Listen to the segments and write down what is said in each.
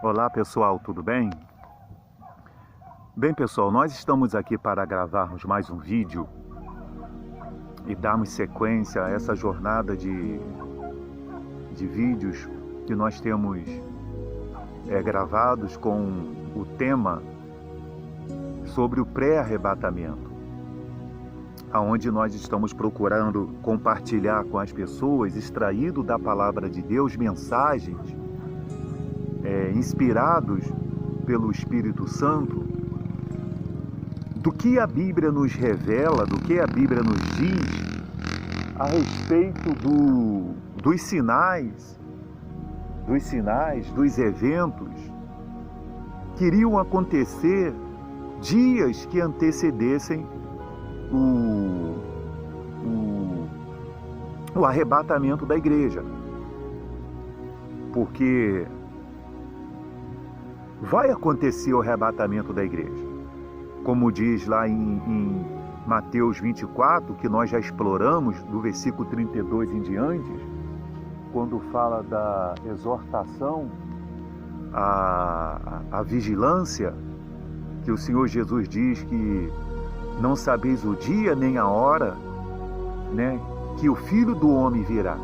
Olá pessoal, tudo bem? Bem pessoal, nós estamos aqui para gravarmos mais um vídeo e darmos sequência a essa jornada de vídeos que nós temos gravados com o tema sobre o pré-arrebatamento, aonde nós estamos procurando compartilhar com as pessoas, extraído da palavra de Deus, mensagens inspirados pelo Espírito Santo, do que a Bíblia nos revela, do que a Bíblia nos diz a respeito dos sinais, dos eventos que iriam acontecer dias que antecedessem o arrebatamento da igreja. Porque vai acontecer o arrebatamento da igreja. Como diz lá em Mateus 24, que nós já exploramos, do versículo 32 em diante, quando fala da exortação à vigilância, que o Senhor Jesus diz que não sabeis o dia nem a hora, né, que o Filho do Homem virá.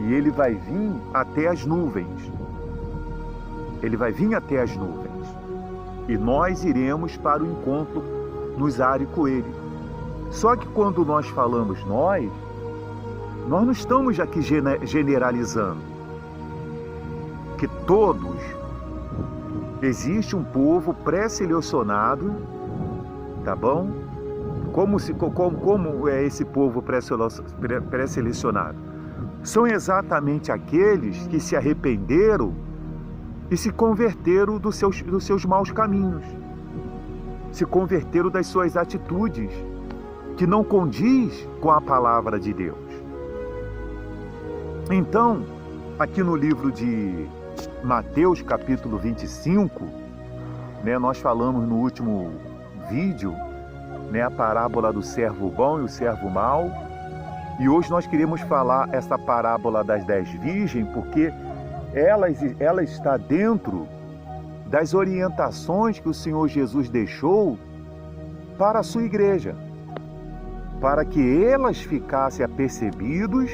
E ele vai vir até as nuvens. Ele vai vir até as nuvens. E nós iremos para o encontro nos ares com ele. Só que quando nós falamos nós não estamos aqui generalizando. Que todos, existe um povo pré-selecionado, tá bom? Como é esse povo pré-selecionado? São exatamente aqueles que se arrependeram e se converteram dos seus maus caminhos, se converteram das suas atitudes, que não condiz com a palavra de Deus. Então, aqui no livro de Mateus, capítulo 25, né, nós falamos no último vídeo, né, a parábola do servo bom e o servo mau, e hoje nós queremos falar essa parábola das 10 virgens, porque ela está dentro das orientações que o Senhor Jesus deixou para a sua igreja, para que elas ficassem apercebidos,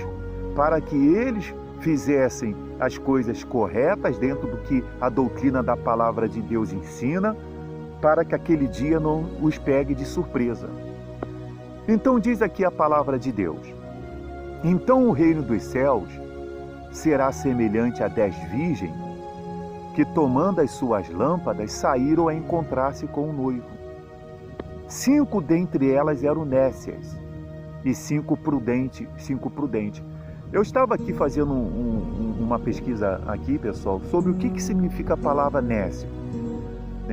para que eles fizessem as coisas corretas dentro do que a doutrina da palavra de Deus ensina, para que aquele dia não os pegue de surpresa. Então diz aqui a palavra de Deus: então o reino dos céus será semelhante a 10 virgens que, tomando as suas lâmpadas, saíram a encontrar-se com o noivo. 5 dentre elas eram nécias e 5 prudentes. Eu estava aqui fazendo uma pesquisa aqui, pessoal, sobre o que significa a palavra nécio.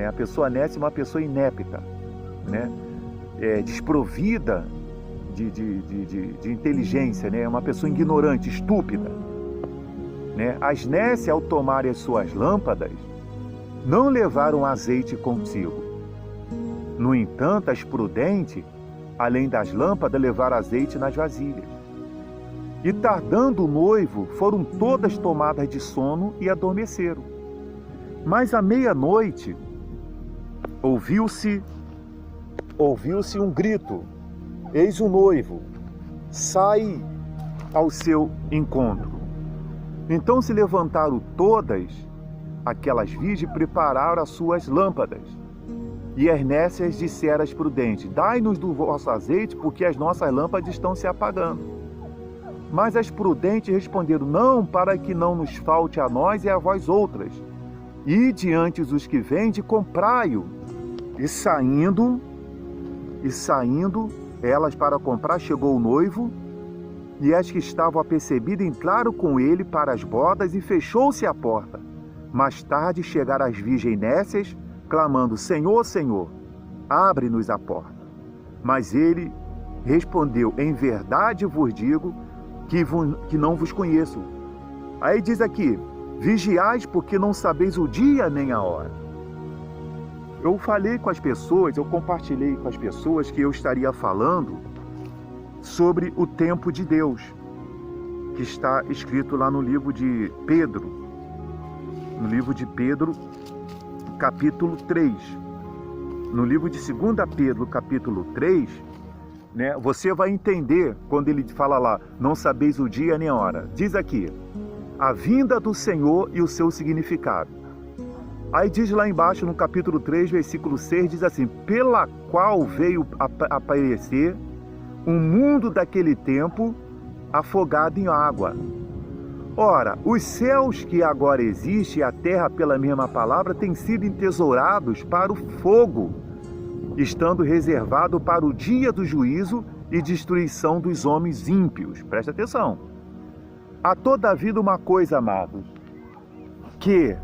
A pessoa nécia é uma pessoa inepta, né? Desprovida de inteligência, né? É uma pessoa ignorante, estúpida. As nécias, ao tomarem as suas lâmpadas, não levaram azeite consigo. No entanto, as prudentes, além das lâmpadas, levaram azeite nas vasilhas. E tardando o noivo, foram todas tomadas de sono e adormeceram. Mas à meia-noite, ouviu-se um grito: eis o noivo, sai ao seu encontro. Então se levantaram todas aquelas virgens e prepararam as suas lâmpadas. E as nécias disseram às prudentes: dai-nos do vosso azeite, porque as nossas lâmpadas estão se apagando. Mas as prudentes responderam: não, para que não nos falte a nós e a vós outras. E diante os que vendem, comprai-o. E saindo elas para comprar, chegou o noivo, e as que estavam apercebidas entraram com ele para as bodas, e fechou-se a porta. Mais tarde chegaram as virgens nécias, clamando: Senhor, Senhor, abre-nos a porta. Mas ele respondeu: em verdade vos digo que não vos conheço. Aí diz aqui: vigiais, porque não sabeis o dia nem a hora. Eu falei com as pessoas, eu compartilhei com as pessoas que eu estaria falando sobre o tempo de Deus, que está escrito lá no livro de Pedro, livro de Pedro, capítulo 3. No livro de 2 Pedro, capítulo 3, né, você vai entender quando ele fala lá, não sabeis o dia nem a hora. Diz aqui, a vinda do Senhor e o seu significado. Aí diz lá embaixo no capítulo 3, versículo 6, diz assim, pela qual veio aparecer um mundo daquele tempo afogado em água. Ora, os céus que agora existem e a terra pela mesma palavra têm sido entesourados para o fogo, estando reservado para o dia do juízo e destruição dos homens ímpios. Presta atenção. Há toda a vida uma coisa, amados, que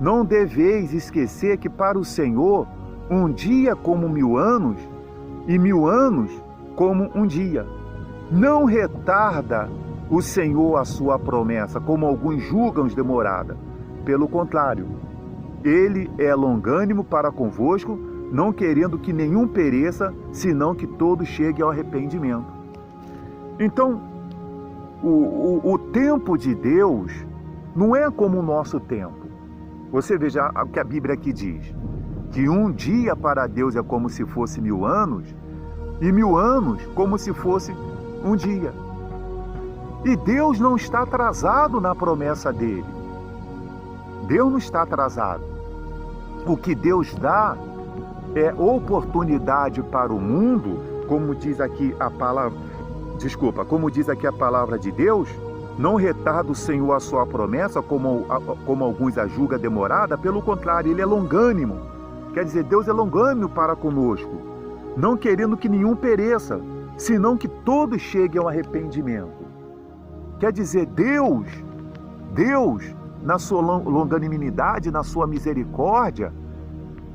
não deveis esquecer que para o Senhor um dia como 1000 anos e 1000 anos como um dia. Não retarda o Senhor a sua promessa, como alguns julgam demorada. Pelo contrário, Ele é longânimo para convosco, não querendo que nenhum pereça, senão que todos cheguem ao arrependimento. Então, o tempo de Deus não é como o nosso tempo. Você veja o que a Bíblia aqui diz, que um dia para Deus é como se fosse 1000 anos, e 1000 anos como se fosse um dia. E Deus não está atrasado na promessa dele. Deus não está atrasado. O que Deus dá é oportunidade para o mundo, como diz aqui a palavra, como diz aqui a palavra de Deus, não retarda o Senhor a sua promessa, como alguns a julgam demorada, pelo contrário, Ele é longânimo. Quer dizer, Deus é longânimo para conosco, não querendo que nenhum pereça, senão que todos cheguem ao arrependimento. Quer dizer, Deus, na sua longanimidade, na sua misericórdia,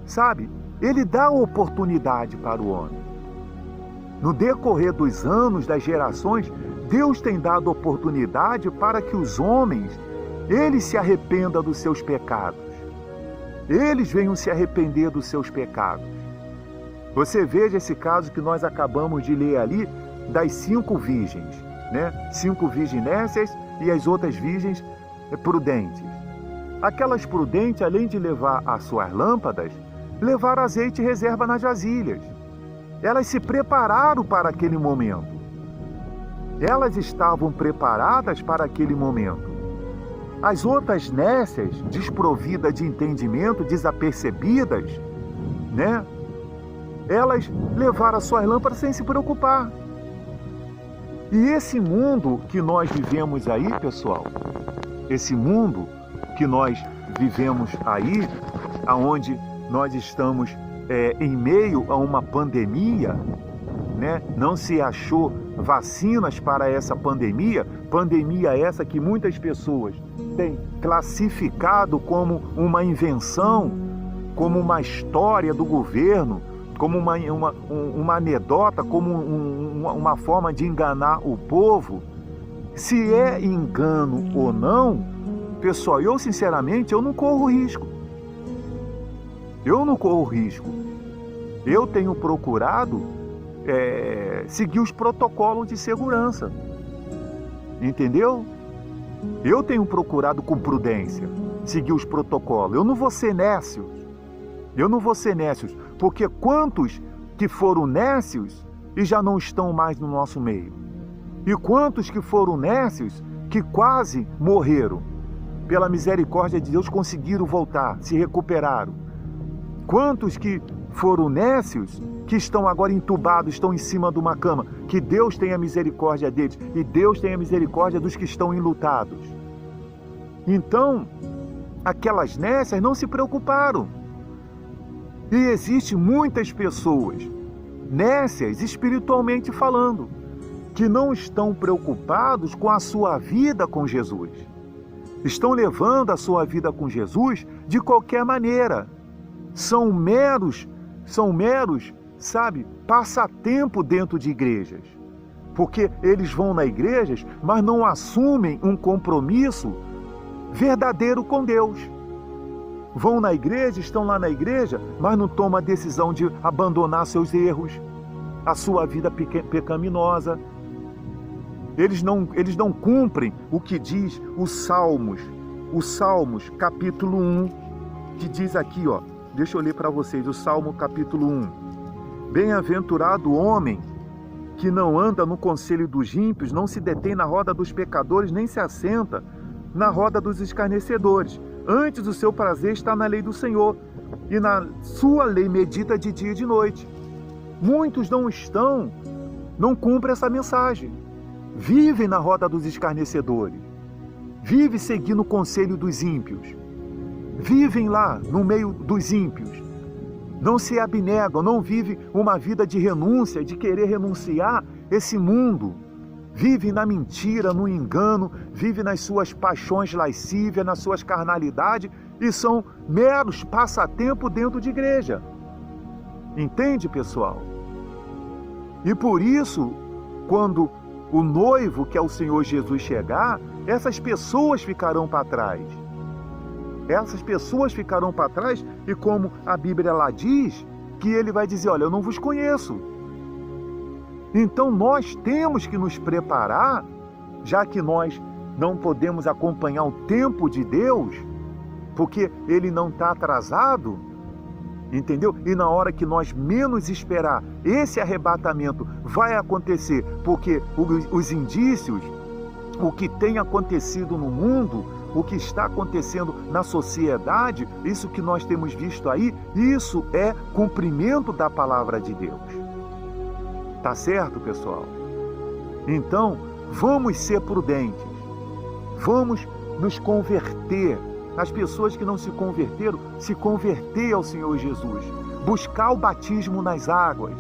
sabe, Ele dá oportunidade para o homem. No decorrer dos anos, das gerações, Deus tem dado oportunidade para que os homens, eles se arrependam dos seus pecados. Eles venham se arrepender dos seus pecados. Você veja esse caso que nós acabamos de ler ali, das 5 virgens, né? 5 virgens nécias e as outras virgens prudentes. Aquelas prudentes, além de levar as suas lâmpadas, levaram azeite e reserva nas vasilhas. Elas se prepararam para aquele momento. Elas estavam preparadas para aquele momento. As outras nécias, desprovidas de entendimento, desapercebidas, né? Elas levaram as suas lâmpadas sem se preocupar. E esse mundo que nós vivemos aí, pessoal, esse mundo que nós vivemos aí, aonde nós estamos em meio a uma pandemia, né? Não se achou vacinas para essa pandemia essa que muitas pessoas têm classificado como uma invenção, como uma história do governo, como uma anedota, como uma forma de enganar o povo. Se é engano ou não, pessoal, eu sinceramente, eu não corro risco. Eu não corro risco. Eu tenho procurado seguir os protocolos de segurança. Entendeu? Eu tenho procurado com prudência seguir os protocolos. Eu não vou ser nécio. Porque quantos que foram nécios e já não estão mais no nosso meio? E quantos que foram nécios que quase morreram? Pela misericórdia de Deus conseguiram voltar, se recuperaram. Quantos que foram nécios que estão agora entubados, estão em cima de uma cama? Que Deus tenha misericórdia deles e Deus tenha misericórdia dos que estão enlutados. Então, aquelas nécias não se preocuparam. E existem muitas pessoas nécias, espiritualmente falando, que não estão preocupados com a sua vida com Jesus. Estão levando a sua vida com Jesus de qualquer maneira. São meros, sabe, passatempo dentro de igrejas. Porque eles vão na igreja, mas não assumem um compromisso verdadeiro com Deus. Vão na igreja, estão lá na igreja, mas não tomam a decisão de abandonar seus erros, a sua vida pecaminosa. Eles não cumprem o que diz os Salmos, o Salmos, capítulo 1, que diz aqui, ó, deixa eu ler para vocês, o Salmo capítulo 1. Bem-aventurado o homem que não anda no conselho dos ímpios, não se detém na roda dos pecadores, nem se assenta na roda dos escarnecedores. Antes o seu prazer está na lei do Senhor, e na sua lei medita de dia e de noite. Muitos não cumprem essa mensagem. Vivem na roda dos escarnecedores. Vivem seguindo o conselho dos ímpios. Vivem lá no meio dos ímpios. Não se abnegam, não vivem uma vida de renúncia, de querer renunciar esse mundo. Vivem na mentira, no engano, vivem nas suas paixões lascívias, nas suas carnalidades e são meros passatempos dentro de igreja. Entende, pessoal? E por isso, quando o noivo, que é o Senhor Jesus, chegar, essas pessoas ficarão para trás. Essas pessoas ficarão para trás e como a Bíblia lá diz, que ele vai dizer, olha, eu não vos conheço. Então nós temos que nos preparar, já que nós não podemos acompanhar o tempo de Deus, porque ele não está atrasado, entendeu? E na hora que nós menos esperar, esse arrebatamento vai acontecer, porque os indícios, o que tem acontecido no mundo, o que está acontecendo na sociedade, isso que nós temos visto aí, isso é cumprimento da palavra de Deus. Tá certo, pessoal? Então, vamos ser prudentes. Vamos nos converter. As pessoas que não se converteram, se converter ao Senhor Jesus. Buscar o batismo nas águas.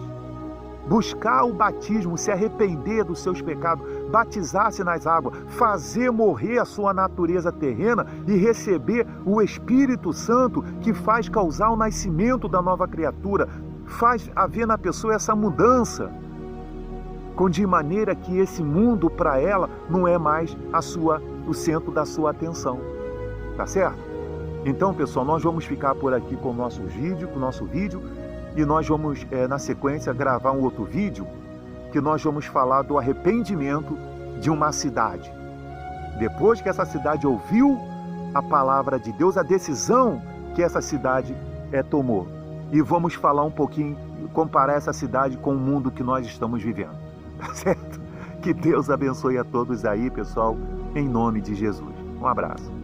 Buscar o batismo, se arrepender dos seus pecados, batizar-se nas águas, fazer morrer a sua natureza terrena e receber o Espírito Santo que faz causar o nascimento da nova criatura, faz haver na pessoa essa mudança, de maneira que esse mundo para ela não é mais o centro da sua atenção. Tá certo? Então, pessoal, nós vamos ficar por aqui com o nosso vídeo, e nós vamos, na sequência, gravar um outro vídeo que nós vamos falar do arrependimento de uma cidade. Depois que essa cidade ouviu a palavra de Deus, a decisão que essa cidade tomou. E vamos falar um pouquinho, comparar essa cidade com o mundo que nós estamos vivendo. Tá certo? Que Deus abençoe a todos aí, pessoal, em nome de Jesus. Um abraço.